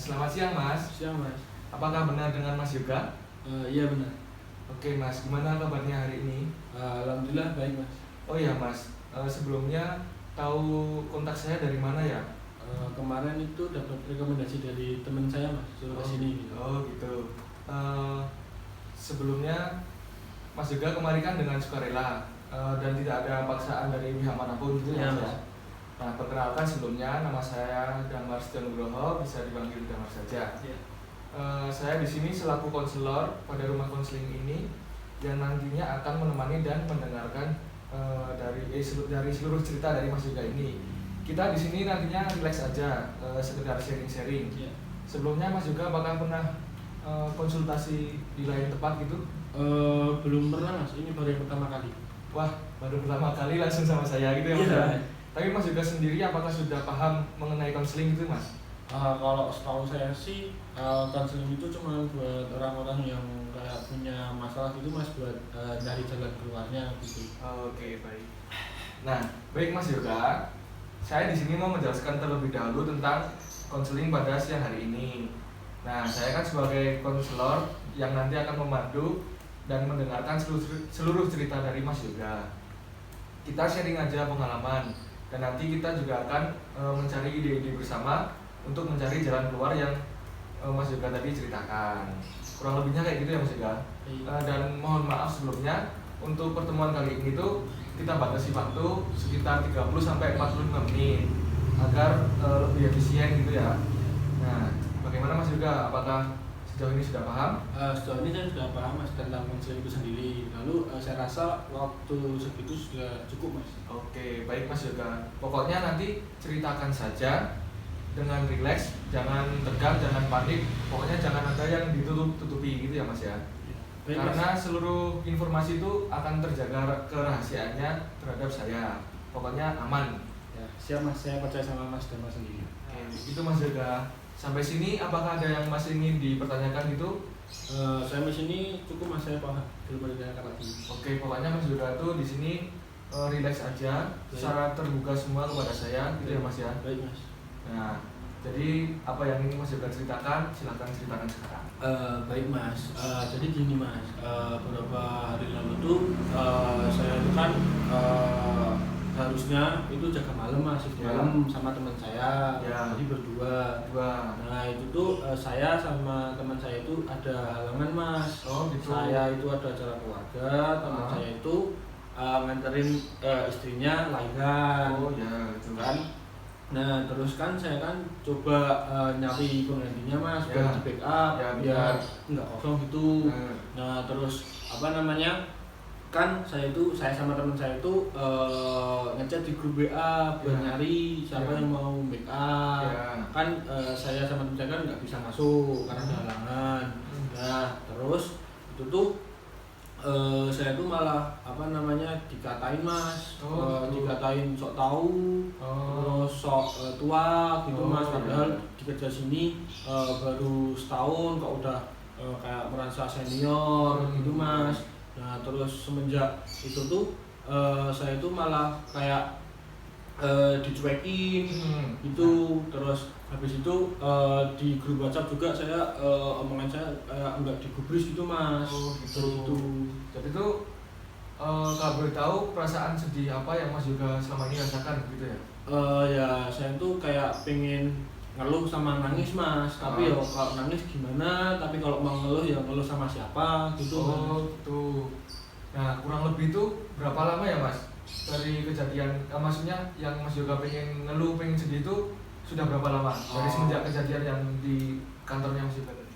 Selamat siang Mas. Siang Mas. Apakah benar dengan Mas Yoga? Iya benar. Oke Mas, gimana kabarnya hari ini? Alhamdulillah baik Mas. Oh iya Mas, sebelumnya tahu kontak saya dari mana ya? Kemarin itu dapat rekomendasi dari teman saya Mas, suruh kesini gitu. Oh gitu. Eh, Sebelumnya Mas Yoga kemarin kan dengan sukarela dan tidak ada paksaan dari pihak manapun gitu ya Iya, Mas ya? Mas. Nah perkenalkan sebelumnya nama saya Damar Setionugroho, bisa dipanggil Damar saja. Iya. Saya di sini selaku konselor pada rumah konseling ini yang nantinya akan menemani dan mendengarkan dari seluruh cerita dari Mas Yoga ini. Kita di sini nantinya relax aja, sekedar sharing-sharing. Iya. Sebelumnya Mas Yoga apakah pernah konsultasi di lain tempat gitu? Belum pernah Mas, ini baru yang pertama kali. Wah, baru pertama kali langsung sama saya gitu ya Mas. Iya. Ya? Tapi Mas Yoga sendiri apakah sudah paham mengenai konseling itu Mas? Kalau setahu saya sih konseling itu cuma buat orang-orang yang kayak punya masalah gitu Mas, buat dari jalan keluarnya gitu. Oke, baik. Nah, baik Mas Yoga, saya di sini mau menjelaskan terlebih dahulu tentang konseling pada siang hari ini. Nah, saya kan sebagai konselor yang nanti akan memandu dan mendengarkan seluruh cerita dari Mas Yoga. Kita sharing aja pengalaman dan nanti kita juga akan mencari ide-ide bersama untuk mencari jalan keluar yang Mas Yoga tadi ceritakan. Kurang lebihnya kayak gitu ya Mas Yoga. Dan mohon maaf sebelumnya untuk pertemuan kali ini tuh kita batasi waktu sekitar 30 sampai 45 menit agar lebih efisien gitu ya. Nah, bagaimana Mas Yoga? Apakah sejauh ini sudah paham? Sejauh ini saya sudah paham Mas tentang konseling itu sendiri. Lalu saya rasa waktu segitu sudah cukup Mas. Oke, baik Mas Yoga. Pokoknya nanti ceritakan saja dengan rileks, jangan tegang, jangan panik. Pokoknya jangan ada yang ditutup-tutupi gitu ya Mas ya. Baik, Karena Mas. seluruh informasi itu akan terjaga kerahasiaannya terhadap saya. Pokoknya aman. Ya, siap Mas, saya percaya sama Mas dan Mas sendiri. Oke, itu Mas Yoga. Sampai sini apakah ada yang masih ingin dipertanyakan gitu? Saya di sini cukup Mas, saya paham. Belum ada yang lagi. Oke, pokoknya Mas Yoga tuh di sini rileks aja, secara terbuka semua kepada saya, gitu ya Mas ya. Baik Mas. Nah, jadi apa yang ingin Mas Yoga ceritakan, silahkan ceritakan sekarang. Baik Mas. Jadi gini Mas, beberapa hari lalu tuh saya itu kan harusnya itu jaga malam Mas, Ya. malam sama teman saya, Ya. jadi berdua. Wah, Nah itu tuh saya sama teman saya itu ada halangan Mas. oh gitu. Saya itu ada acara keluarga, teman Ah. saya itu nganterin istrinya lahiran. Oh ya, itu Kan. Nah terus kan saya kan coba nyari penggantinya Mas, Ya. buat di backup Ya, biar benar. nggak kosong gitu. Nah, Nah terus apa namanya, kan saya sama teman saya itu ngechat di grup WA buat Ya. nyari siapa Ya. yang mau backup. Ya. Kan saya sama teman saya kan nggak bisa masuk karena ada halangan. Nah terus itu tuh saya tuh malah apa namanya dikatain Mas, Oh, gitu. dikatain sok tahu, Oh. terus sok tua gitu Oh, Mas. Padahal iya. di kerja sini baru setahun kok udah kayak merasa senior gitu Mas. Nah terus semenjak itu tuh saya tuh malah kayak dicuekin gitu. Terus habis itu di grup WhatsApp juga saya omongan saya kayak enggak digubris gitu Mas. Oh gitu. Gitu. Jadi tuh kalau boleh tahu perasaan sedih apa yang Mas Yoga selama ini rasakan gitu ya? Ya saya tuh kayak pengen ngeluh sama nangis Mas, tapi ya kalau nangis gimana, tapi kalau mau ngeluh ya ngeluh sama siapa gitu Mas. Oh gitu. Nah kurang lebih tuh berapa lama ya Mas dari kejadian? Maksudnya yang Mas Yoga pengen ngeluh, pengen sedih itu sudah berapa lama? Dari semenjak kejadian yang di kantornya Mas Yoga tadi?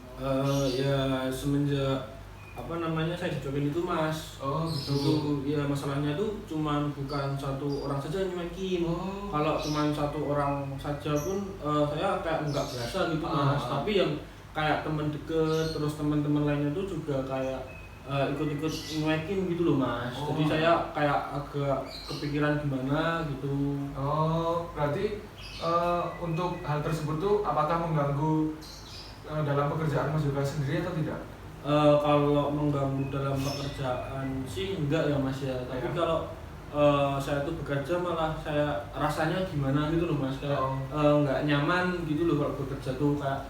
Ya semenjak apa namanya saya dijokin itu Mas. Oh gitu. Itu ya masalahnya tuh cuman bukan satu orang saja yang nyuekin. Oh. Kalau cuman satu orang saja pun saya kayak nggak biasa gitu Mas. Tapi yang kayak teman deket terus teman-teman lainnya tuh juga kayak ikut-ikut nyuekin gitu loh Mas. Oh. Jadi saya kayak agak kepikiran gimana gitu. Oh, berarti untuk hal tersebut tuh apakah mengganggu dalam pekerjaan Mas Yoga sendiri atau tidak? Kalau mengganggu dalam pekerjaan sih enggak ya Mas ya. Tapi Ya. kalau saya tuh bekerja malah saya rasanya gimana gitu loh Mas, kayak Oh. nggak nyaman gitu loh kalau bekerja tuh, kayak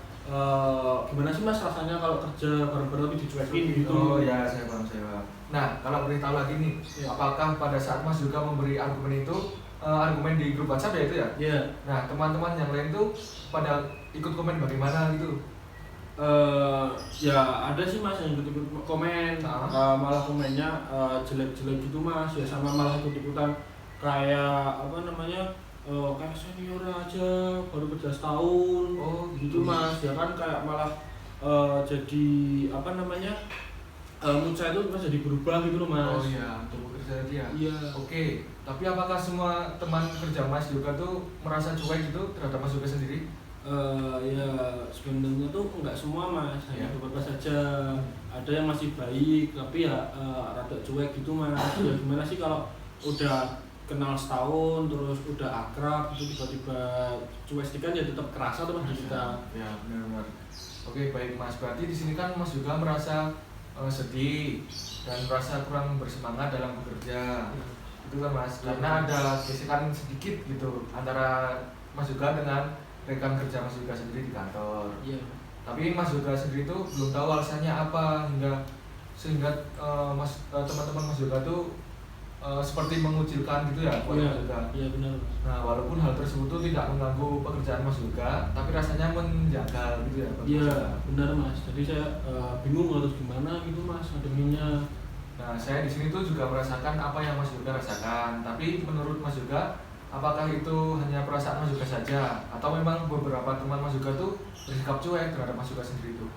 gimana sih Mas rasanya kalau kerja bareng-bareng tapi dicuekin gitu. Oh ya, saya paham, saya paham. Nah, kalau boleh tahu lagi nih, Ya. apakah pada saat Mas juga memberi argumen itu, argumen di grup WhatsApp ya itu ya? Iya. Nah, teman-teman yang lain tuh pada ikut komen bagaimana gitu? Ya ada sih Mas yang ikut-ikut komen, malah komennya jelek-jelek gitu Mas, ya sama malah ikut-ikutan kayak apa namanya, kayak senior aja baru kerja setahun, Oh gitu Mas, ya kan kayak malah jadi apa namanya, mood saya tuh Mas jadi berubah gitu loh Mas. Oh iya, untuk bekerja dia. Iya. Oke, tapi apakah semua teman kerja Mas juga tuh merasa cuek gitu terhadap Mas juga sendiri? Ya sebenarnya tuh nggak semua Mas, hanya Ya. beberapa saja. Ada yang masih baik, tapi ya rada cuek gitu Mas. Ya gimana sih kalau udah kenal setahun, terus udah akrab, itu tiba-tiba cuek sedikit ya tetap kerasa tuh Mas di kita. Ya, benar-benar. Oke, baik Mas. Berarti di sini kan Mas juga merasa sedih dan merasa kurang bersemangat dalam bekerja. Itu kan Mas, karena ada gesekan sedikit gitu antara Mas juga dengan rekan kerja Mas juga sendiri di kantor. Iya. Tapi Mas juga sendiri tuh belum tahu alasannya apa sehingga teman-teman Mas juga tuh seperti mengucilkan gitu ya buat Iya. Mas juga. Iya benar Mas. Nah, walaupun hal tersebut tuh tidak mengganggu pekerjaan Mas juga, tapi rasanya menjanggal gitu ya buat Mas Iya juga. benar Mas. Jadi saya bingung harus gimana gitu Mas ngadepinnya. Nah, saya di sini tuh juga merasakan apa yang Mas juga rasakan. Tapi menurut Mas juga, apakah itu hanya perasaan Mas juga saja, atau memang beberapa teman Mas juga tuh bersikap cuek terhadap Mas juga sendiri tuh?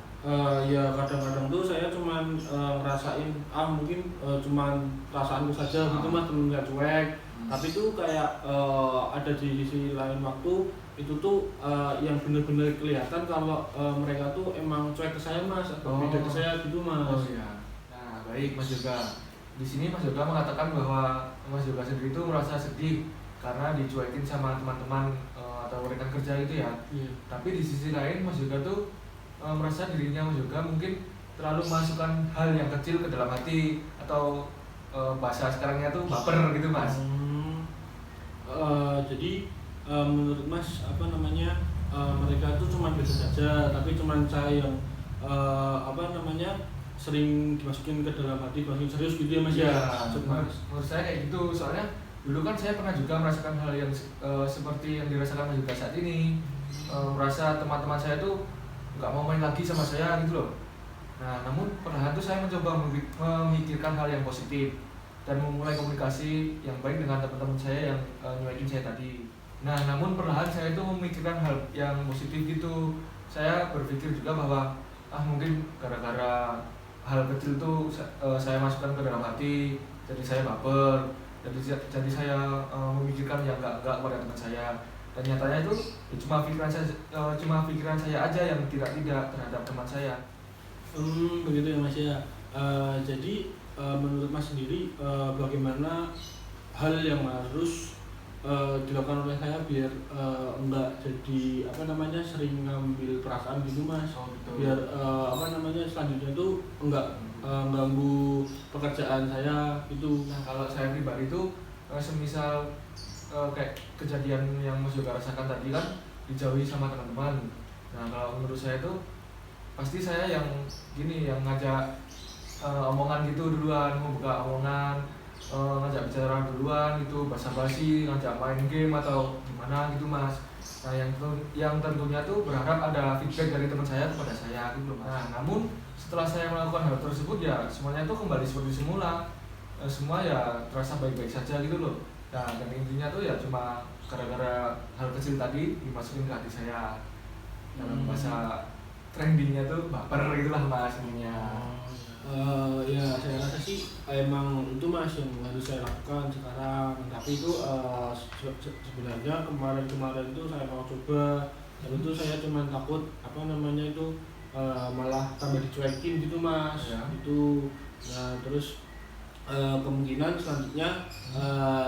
Ya kadang-kadang tuh saya cuman ngerasain mungkin cuman perasaanku saja gitu Mas, temen nggak cuek. Tapi tuh kayak ada di sisi lain waktu itu tuh yang bener-bener kelihatan kalau mereka tuh emang cuek ke saya Mas, atau beda ke saya gitu Mas. Oh iya. Nah, baik Mas juga. Di sini Mas juga mengatakan bahwa Mas juga sendiri tuh merasa sedih karena dicuekin sama teman-teman atau rekan kerja itu ya. Iya. Tapi di sisi lain Mas juga tuh merasa dirinya Mas juga mungkin terlalu memasukkan hal yang kecil ke dalam hati atau bahasa sekarangnya tuh baper gitu Mas. Jadi menurut Mas apa namanya, mereka tuh cuma beda saja, tapi cuma saya yang apa namanya sering dimasukin ke dalam hati, dimasukin serius gitu ya Mas ya. Menurut saya kayak gitu, soalnya dulu kan saya pernah juga merasakan hal yang seperti yang dirasakan Mas juga saat ini. Merasa teman-teman saya tuh nggak mau main lagi sama saya gitu loh. Nah, namun perlahan tuh saya mencoba memikirkan hal yang positif dan memulai komunikasi yang baik dengan teman-teman saya yang nyuekin saya tadi. Nah, namun perlahan saya itu memikirkan hal yang positif gitu. Saya berpikir juga bahwa mungkin gara-gara hal kecil tuh saya masukkan ke dalam hati, jadi saya baper, jadi saya memikirkan yang enggak pada teman saya. Dan nyatanya itu ya cuma pikiran saya aja yang tidak terhadap teman saya. Begitu ya Mas ya. Jadi menurut Mas sendiri bagaimana hal yang harus dilakukan oleh saya biar enggak jadi apa namanya sering ngambil perasaan gitu Mas. Oh, betul. Biar apa namanya selanjutnya itu enggak ganggu pekerjaan saya itu. Nah, kalau saya pribadi itu semisal kayak kejadian yang Mas juga rasakan tadi kan dijauhi sama teman-teman. Nah, kalau menurut saya itu pasti saya yang gini, yang ngajak omongan gitu duluan, membuka omongan, ngajak bicara duluan gitu, basa-basi, ngajak main game atau gimana gitu Mas. Nah, yang tentunya tuh berharap ada feedback dari teman saya kepada saya gitu Mas. Nah, namun setelah saya melakukan hal tersebut ya semuanya tuh kembali seperti semula. Semua ya terasa baik-baik saja gitu loh. Nah, dan intinya tuh ya cuma gara-gara hal kecil tadi dimasukin ke hati saya. Dalam bahasa trendingnya tuh baper gitulah Mas intinya. Ya saya rasa sih emang itu Mas yang harus saya lakukan sekarang. Tapi itu sebenarnya kemarin itu saya mau coba, tapi itu saya cuma takut apa namanya itu malah tambah dicuekin gitu Mas. Ya. Itu nah terus kemungkinan selanjutnya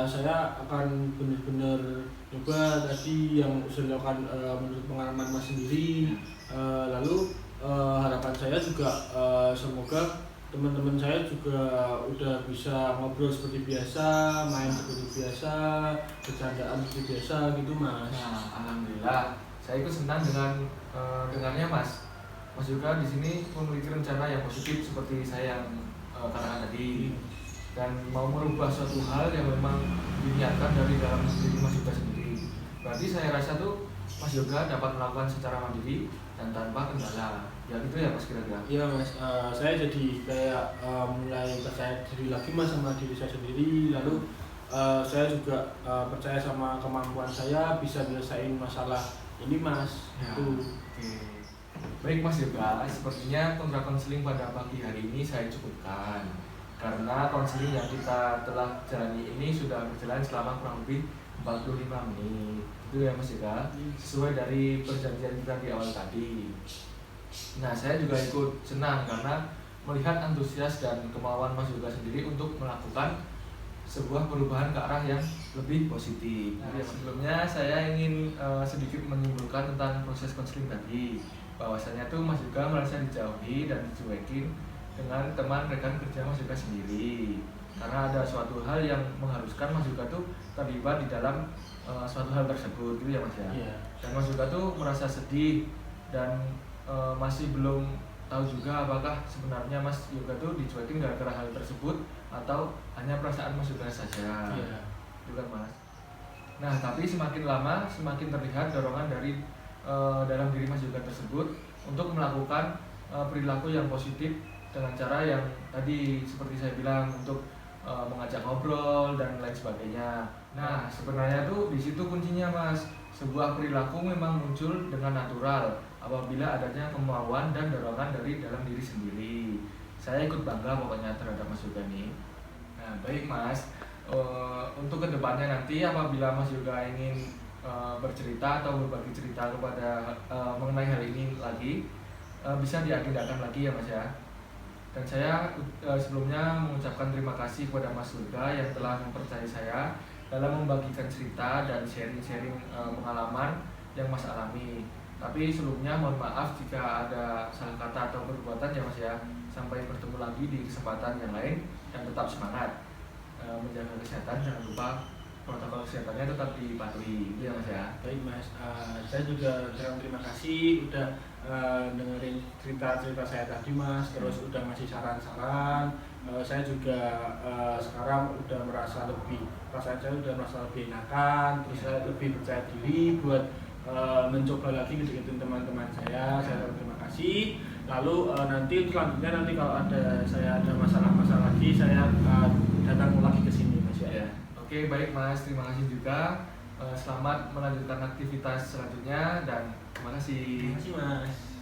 saya akan benar-benar coba tadi yang sudah dilakukan menurut pengalaman Mas sendiri. Lalu harapan saya juga semoga teman-teman saya juga udah bisa ngobrol seperti biasa, main seperti biasa, bercandaan seperti biasa gitu Mas. Nah, alhamdulillah Saya ikut senang dengan dengarnya Mas juga di sini memiliki rencana yang positif seperti saya yang katakan tadi, dan mau merubah suatu hal yang memang diniatkan dari dalam diri Mas Yoga sendiri. Berarti saya rasa tuh Mas Yoga dapat melakukan secara mandiri dan tanpa kendala. Ya gitu ya Mas kira-kira. Iya Mas, saya jadi kayak mulai percaya diri lagi Mas sama diri saya sendiri. Lalu saya juga percaya sama kemampuan saya bisa menyelesaikan masalah ini Mas. Ya, Itu. oke. Baik Mas Yoga, sepertinya kontrak konseling pada pagi hari ini saya cukupkan. Karena konseling yang kita telah jalani ini sudah berjalan selama kurang lebih 45 menit. Itu ya Mas Yoga, sesuai dari perjanjian kita di awal tadi. Nah, saya juga ikut senang karena melihat antusias dan kemauan Mas Yoga sendiri untuk melakukan sebuah perubahan ke arah yang lebih positif. Nah, sebelumnya saya ingin sedikit menyimpulkan tentang proses konseling tadi, bahwasanya tuh Mas Yoga merasa dijauhi dan dicuekin dengan teman rekan kerja Mas Yoga sendiri, karena ada suatu hal yang mengharuskan Mas Yoga tuh terlibat di dalam suatu hal tersebut, gitu ya Mas ya. Iya. Dan Mas Yoga tuh merasa sedih dan masih belum tahu juga apakah sebenarnya Mas Yoga tuh dicuekin gara-gara hal tersebut atau hanya perasaan Mas Yoga saja. Iya. Itu kan Mas. Nah, tapi semakin lama semakin terlihat dorongan dari dalam diri Mas Yoga tersebut untuk melakukan perilaku yang positif dengan cara yang tadi seperti saya bilang, untuk mengajak ngobrol dan lain sebagainya. Nah, sebenarnya tuh di situ kuncinya Mas. Sebuah perilaku memang muncul dengan natural apabila adanya kemauan dan dorongan dari dalam diri sendiri. Saya ikut bangga pokoknya terhadap Mas Yoga nih. Nah, baik Mas, untuk kedepannya nanti apabila Mas Yoga ingin bercerita atau berbagi cerita kepada mengenai hal ini lagi, bisa diagendakan lagi ya Mas ya. Dan saya sebelumnya mengucapkan terima kasih kepada Mas Yoga yang telah mempercayai saya dalam membagikan cerita dan sharing-sharing pengalaman yang Mas alami. Tapi sebelumnya mohon maaf jika ada salah kata atau perbuatan ya Mas ya. Sampai bertemu lagi di kesempatan yang lain, dan tetap semangat menjaga kesehatan, jangan lupa protokol kesehatannya tetap dipatuhi, ya Mas ya. Baik Mas, saya juga terima kasih udah dengerin cerita-cerita saya tadi Mas, terus udah ngasih saran-saran. Saya juga sekarang udah merasa lebih, perasaan saya udah merasa lebih enakan, terus saya lebih percaya diri buat mencoba lagi ngedeketin teman-teman saya. Saya terima kasih. Lalu nanti selanjutnya kalau saya ada masalah-masalah lagi, saya datang lagi ke sini Mas ya. Oke, baik Mas, terima kasih juga. Selamat melanjutkan aktivitas selanjutnya dan terima kasih. Terima kasih Mas.